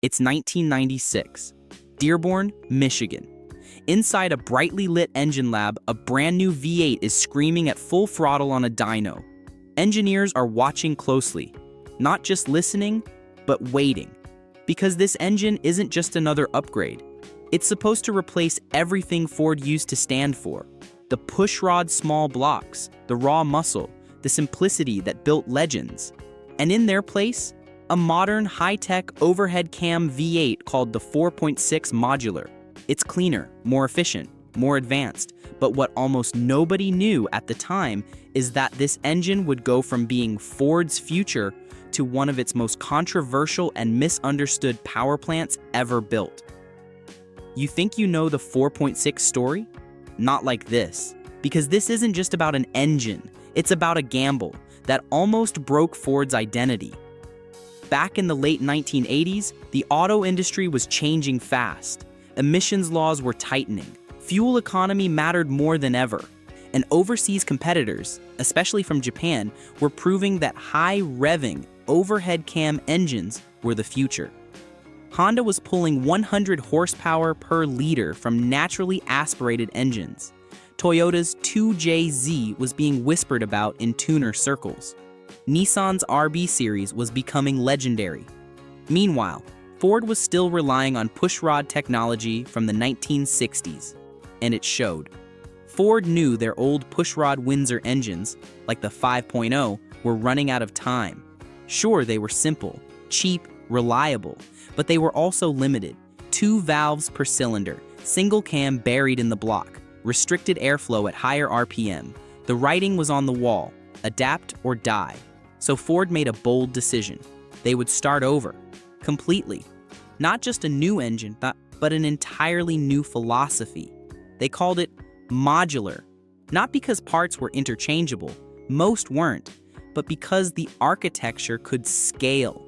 It's 1996, Dearborn, Michigan. Inside a brightly lit engine lab, a brand new V8 is screaming at full throttle on a dyno. Engineers are watching closely, not just listening, but waiting. Because this engine isn't just another upgrade. It's supposed to replace everything Ford used to stand for. The pushrod small blocks, the raw muscle, the simplicity that built legends. And in their place, a modern, high-tech overhead cam V8 called the 4.6 Modular. It's cleaner, more efficient, more advanced, but what almost nobody knew at the time is that this engine would go from being Ford's future to one of its most controversial and misunderstood power plants ever built. You think you know the 4.6 story? Not like this, because this isn't just about an engine, it's about a gamble that almost broke Ford's identity. Back in the late 1980s, the auto industry was changing fast. Emissions laws were tightening. Fuel economy mattered more than ever. And overseas competitors, especially from Japan, were proving that high-revving, overhead cam engines were the future. Honda was pulling 100 horsepower per liter from naturally aspirated engines. Toyota's 2JZ was being whispered about in tuner circles. Nissan's RB series was becoming legendary. Meanwhile, Ford was still relying on pushrod technology from the 1960s, and it showed. Ford knew their old pushrod Windsor engines, like the 5.0, were running out of time. Sure, they were simple, cheap, reliable, but they were also limited. 2 valves per cylinder, single cam buried in the block, restricted airflow at higher RPM. The writing was on the wall, adapt or die. So Ford made a bold decision. They would start over, completely. Not just a new engine, but an entirely new philosophy. They called it modular, not because parts were interchangeable, most weren't, but because the architecture could scale.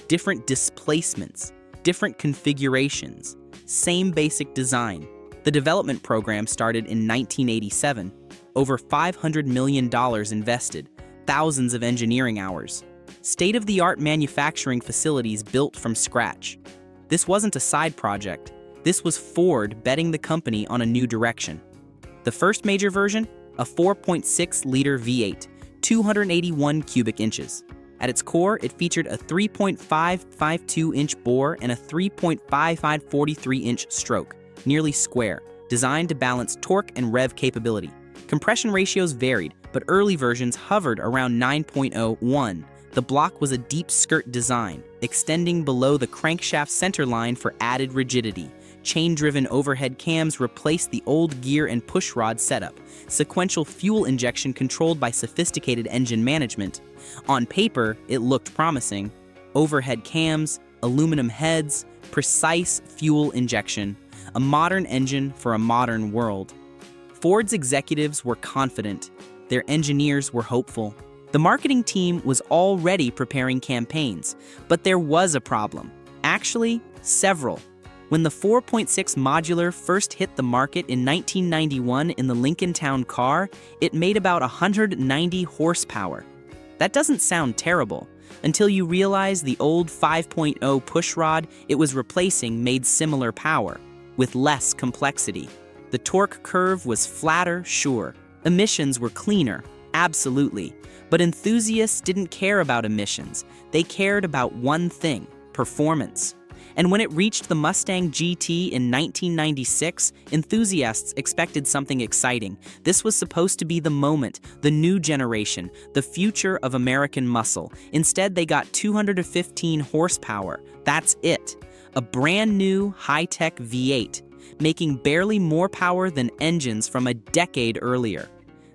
Different displacements, different configurations, same basic design. The development program started in 1987, over $500 million invested, thousands of engineering hours, state-of-the-art manufacturing facilities built from scratch. This wasn't a side project. This was Ford betting the company on a new direction. The first major version, a 4.6-liter V8, 281 cubic inches. At its core, it featured a 3.552-inch bore and a 3.5543-inch stroke, nearly square, designed to balance torque and rev capability. Compression ratios varied, but early versions hovered around 9.01. The block was a deep skirt design, extending below the crankshaft centerline for added rigidity. Chain-driven overhead cams replaced the old gear and pushrod setup, sequential fuel injection controlled by sophisticated engine management. On paper, it looked promising. Overhead cams, aluminum heads, precise fuel injection, a modern engine for a modern world. Ford's executives were confident. Their engineers were hopeful. The marketing team was already preparing campaigns, but there was a problem. Actually, several. When the 4.6 Modular first hit the market in 1991 in the Lincoln Town Car, it made about 190 horsepower. That doesn't sound terrible, until you realize the old 5.0 pushrod it was replacing made similar power, with less complexity. The torque curve was flatter, sure. Emissions were cleaner, absolutely. But enthusiasts didn't care about emissions. They cared about one thing, performance. And when it reached the Mustang GT in 1996, enthusiasts expected something exciting. This was supposed to be the moment, the new generation, the future of American muscle. Instead, they got 215 horsepower. That's it. A brand new, high-tech V8, making barely more power than engines from a decade earlier.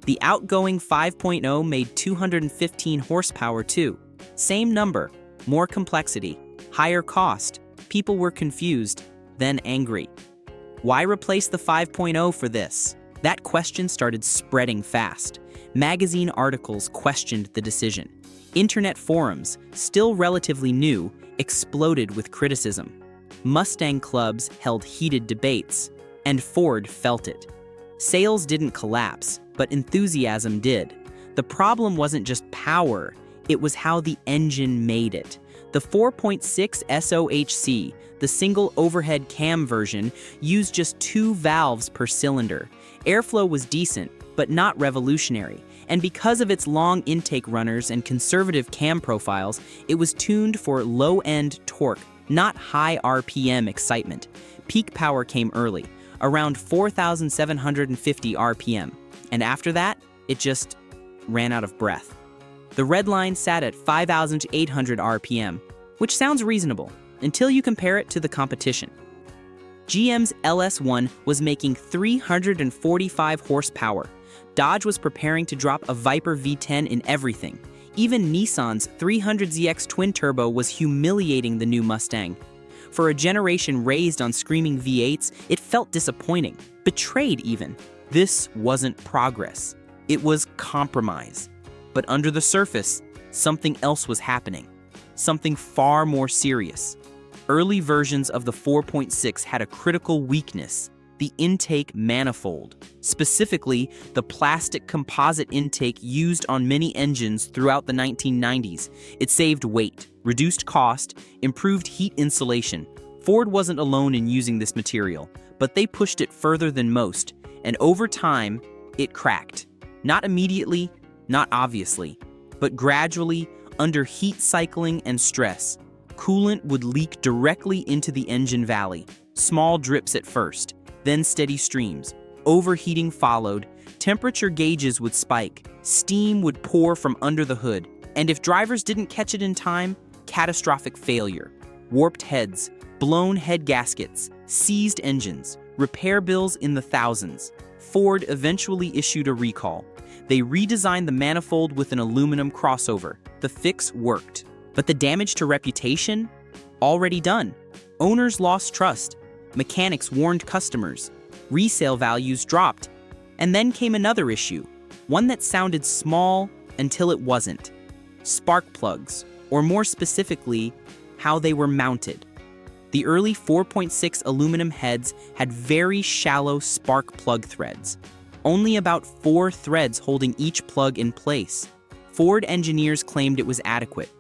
The outgoing 5.0 made 215 horsepower too. Same number, more complexity, higher cost. People were confused, then angry. Why replace the 5.0 for this? That question started spreading fast. Magazine articles questioned the decision. Internet forums, still relatively new, exploded with criticism. Mustang clubs held heated debates, and Ford felt it. Sales didn't collapse, but enthusiasm did. The problem wasn't just power, it was how the engine made it. The 4.6 SOHC, the single overhead cam version, used just 2 valves per cylinder. Airflow was decent, but not revolutionary, and because of its long intake runners and conservative cam profiles, it was tuned for low-end torque, not high RPM excitement. Peak power came early, around 4,750 RPM, and after that, it just ran out of breath. The red line sat at 5,800 RPM, which sounds reasonable until you compare it to the competition. GM's LS1 was making 345 horsepower. Dodge was preparing to drop a Viper V10 in everything. Even Nissan's 300ZX twin-turbo was humiliating the new Mustang. For a generation raised on screaming V8s, it felt disappointing, betrayed even. This wasn't progress. It was compromise. But under the surface, something else was happening. Something far more serious. Early versions of the 4.6 had a critical weakness: the intake manifold. Specifically, the plastic composite intake used on many engines throughout the 1990s. It saved weight, reduced cost, improved heat insulation. Ford wasn't alone in using this material, but they pushed it further than most, and over time, it cracked. Not immediately, not obviously, but gradually, under heat cycling and stress. Coolant would leak directly into the engine valley. Small drips at first, then steady streams. Overheating followed. Temperature gauges would spike. Steam would pour from under the hood. And if drivers didn't catch it in time, catastrophic failure. Warped heads, blown head gaskets, seized engines, repair bills in the thousands. Ford eventually issued a recall. They redesigned the manifold with an aluminum crossover. The fix worked. But the damage to reputation? Already done. Owners lost trust. Mechanics warned customers. Resale values dropped. And then came another issue, one that sounded small until it wasn't. Spark plugs, or more specifically, how they were mounted. The early 4.6 aluminum heads had very shallow spark plug threads. Only about 4 threads holding each plug in place. Ford engineers claimed it was adequate.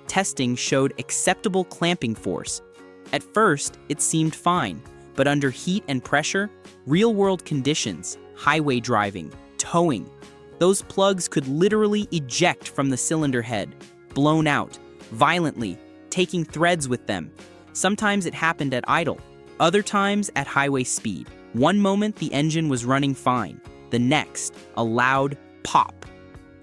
Testing showed acceptable clamping force. At first, it seemed fine, but under heat and pressure, real-world conditions, highway driving, towing, those plugs could literally eject from the cylinder head, blown out, violently, taking threads with them. Sometimes it happened at idle, other times at highway speed. One moment the engine was running fine, the next, a loud pop.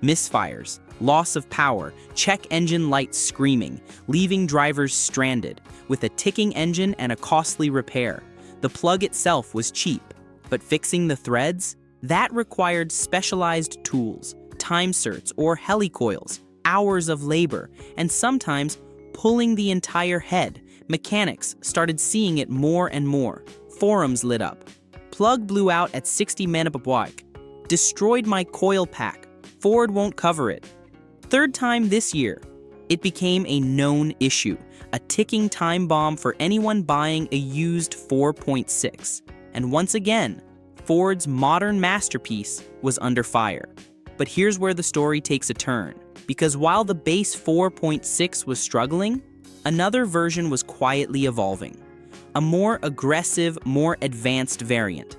Misfires, loss of power, check engine lights screaming, leaving drivers stranded. With a ticking engine and a costly repair, the plug itself was cheap, but fixing the threads? That required specialized tools, time certs or helicoils, hours of labor, and sometimes pulling the entire head. Mechanics started seeing it more and more. Forums lit up. Plug blew out at 60 megabyte. Destroyed my coil pack. Ford won't cover it. Third time this year, it became a known issue, a ticking time bomb for anyone buying a used 4.6. And once again, Ford's modern masterpiece was under fire. But here's where the story takes a turn, because while the base 4.6 was struggling, another version was quietly evolving. A more aggressive, more advanced variant.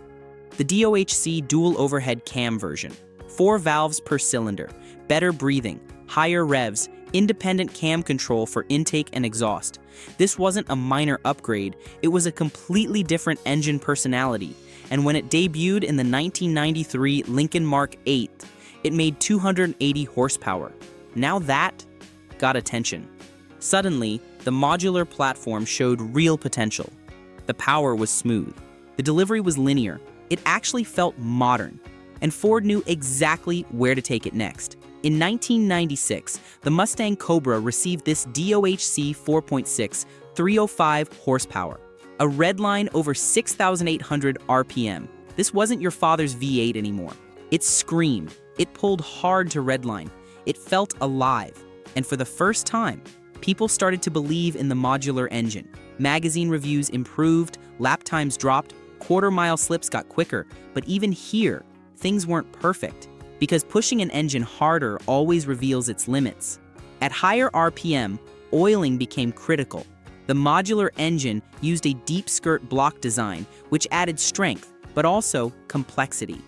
The DOHC dual overhead cam version. 4 valves per cylinder, better breathing, higher revs, independent cam control for intake and exhaust. This wasn't a minor upgrade, it was a completely different engine personality, and when it debuted in the 1993 Lincoln Mark 8, it made 280 horsepower. Now that got attention. Suddenly, the modular platform showed real potential. The power was smooth. The delivery was linear. It actually felt modern. And Ford knew exactly where to take it next. In 1996, the Mustang Cobra received this DOHC 4.6 305 horsepower, a red line over 6,800 RPM. This wasn't your father's V8 anymore. It screamed. It pulled hard to redline. It felt alive. And for the first time, people started to believe in the modular engine. Magazine reviews improved, lap times dropped, quarter-mile slips got quicker, but even here, things weren't perfect, because pushing an engine harder always reveals its limits. At higher RPM, oiling became critical. The modular engine used a deep skirt block design, which added strength, but also complexity.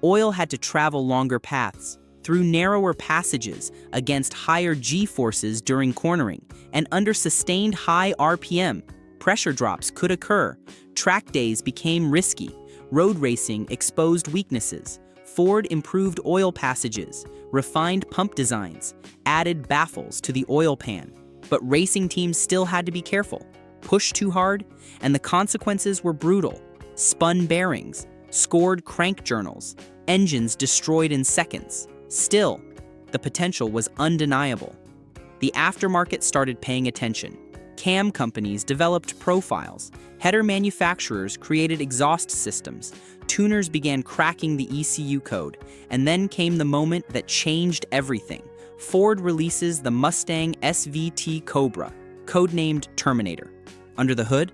Oil had to travel longer paths, through narrower passages, against higher G-forces during cornering, and under sustained high RPM. Pressure drops could occur. Track days became risky. Road racing exposed weaknesses. Ford improved oil passages, refined pump designs, added baffles to the oil pan. But racing teams still had to be careful. Push too hard, and the consequences were brutal. Spun bearings, scored crank journals, engines destroyed in seconds. Still, the potential was undeniable. The aftermarket started paying attention. Cam companies developed profiles. Header manufacturers created exhaust systems. Tuners began cracking the ECU code. And then came the moment that changed everything. Ford releases the Mustang SVT Cobra, codenamed Terminator. Under the hood,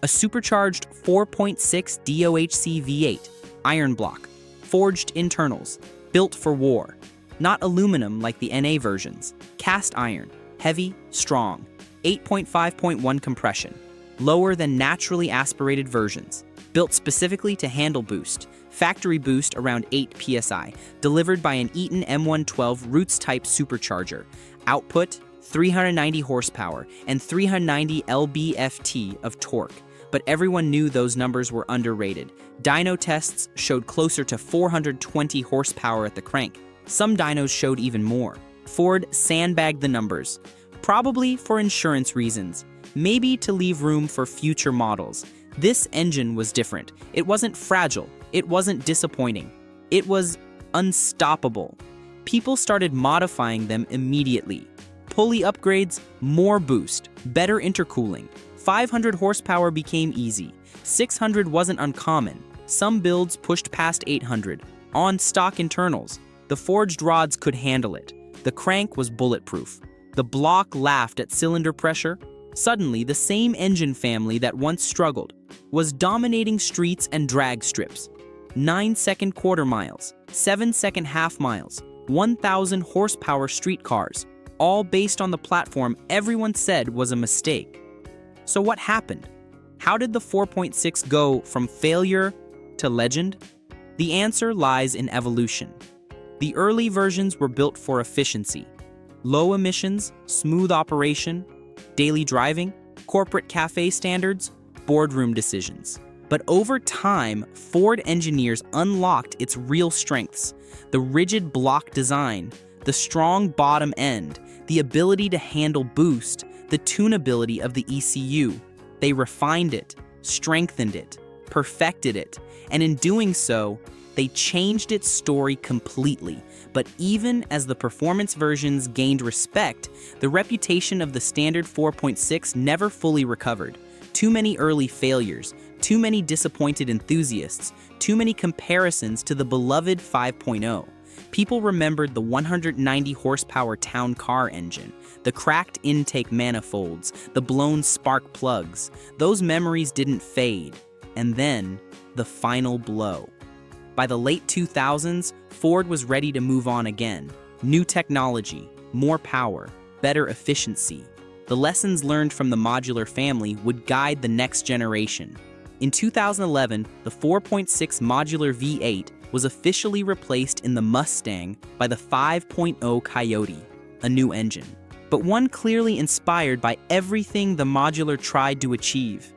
a supercharged 4.6 DOHC V8, iron block, forged internals, built for war. Not aluminum like the NA versions, cast iron, heavy, strong, 8.5.1 compression, lower than naturally aspirated versions, built specifically to handle boost, factory boost around 8 psi, delivered by an Eaton M112 Roots-type supercharger, output 390 horsepower and 390 lb-ft of torque. But everyone knew those numbers were underrated. Dyno tests showed closer to 420 horsepower at the crank. Some dynos showed even more. Ford sandbagged the numbers, probably for insurance reasons, maybe to leave room for future models. This engine was different. It wasn't fragile. It wasn't disappointing. It was unstoppable. People started modifying them immediately. Pulley upgrades, more boost, better intercooling. 500 horsepower became easy. 600 wasn't uncommon. Some builds pushed past 800. On stock internals, the forged rods could handle it. The crank was bulletproof. The block laughed at cylinder pressure. Suddenly, the same engine family that once struggled was dominating streets and drag strips. 9-second quarter miles, 7-second half miles, 1,000 horsepower street cars, all based on the platform everyone said was a mistake. So what happened? How did the 4.6 go from failure to legend? The answer lies in evolution. The early versions were built for efficiency. Low emissions, smooth operation, daily driving, corporate cafe standards, boardroom decisions. But over time, Ford engineers unlocked its real strengths: the rigid block design, the strong bottom end, the ability to handle boost, the tunability of the ECU. They refined it, strengthened it, perfected it, and in doing so, they changed its story completely. But even as the performance versions gained respect, the reputation of the standard 4.6 never fully recovered. Too many early failures, too many disappointed enthusiasts, too many comparisons to the beloved 5.0. People remembered the 190 horsepower town car engine, the cracked intake manifolds, the blown spark plugs. Those memories didn't fade. And then, the final blow. By the late 2000s, Ford was ready to move on again. New technology, more power, better efficiency. The lessons learned from the modular family would guide the next generation. In 2011, the 4.6 Modular V8 was officially replaced in the Mustang by the 5.0 Coyote, a new engine, but one clearly inspired by everything the modular tried to achieve.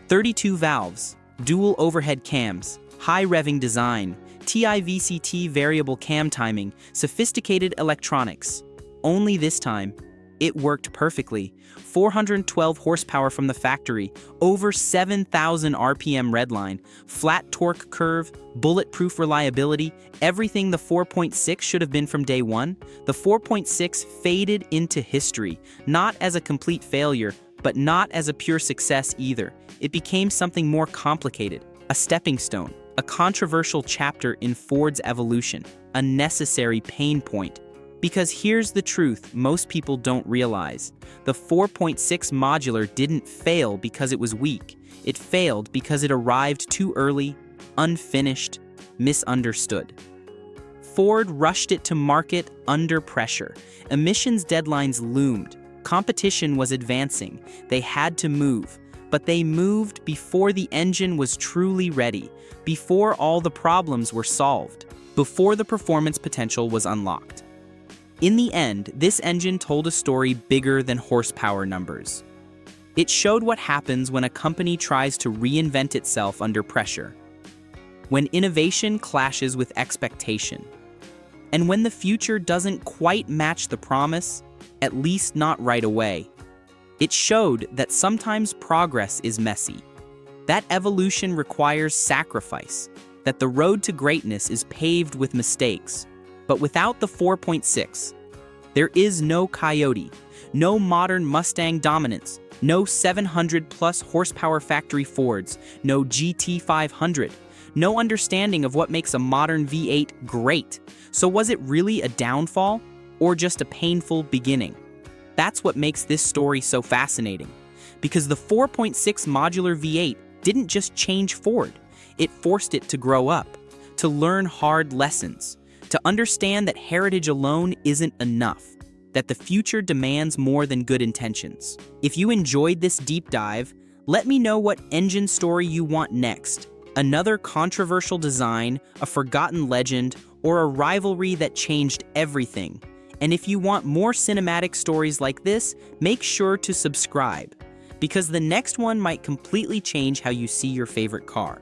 32 valves, dual overhead cams, high revving design, TIVCT variable cam timing, sophisticated electronics. Only this time, it worked perfectly. 412 horsepower from the factory, over 7,000 RPM redline, flat torque curve, bulletproof reliability, everything the 4.6 should have been from day one. The 4.6 faded into history, not as a complete failure, but not as a pure success either. It became something more complicated, a stepping stone, a controversial chapter in Ford's evolution, a necessary pain point. Because here's the truth most people don't realize. The 4.6 Modular didn't fail because it was weak. It failed because it arrived too early, unfinished, misunderstood. Ford rushed it to market under pressure. Emissions deadlines loomed. competition was advancing. They had to move. But they moved before the engine was truly ready, before all the problems were solved, before the performance potential was unlocked. In the end, this engine told a story bigger than horsepower numbers. It showed what happens when a company tries to reinvent itself under pressure, when innovation clashes with expectation, and when the future doesn't quite match the promise, at least not right away. It showed that sometimes progress is messy, that evolution requires sacrifice, that the road to greatness is paved with mistakes. But without the 4.6, there is no Coyote, no modern Mustang dominance, no 700-plus horsepower factory Fords, no GT500, no understanding of what makes a modern V8 great. So was it really a downfall, or just a painful beginning? That's what makes this story so fascinating, because the 4.6 Modular V8 didn't just change Ford, it forced it to grow up, to learn hard lessons, to understand that heritage alone isn't enough, that the future demands more than good intentions. If you enjoyed this deep dive, let me know what engine story you want next. Another controversial design, a forgotten legend, or a rivalry that changed everything. And if you want more cinematic stories like this, make sure to subscribe, because the next one might completely change how you see your favorite car.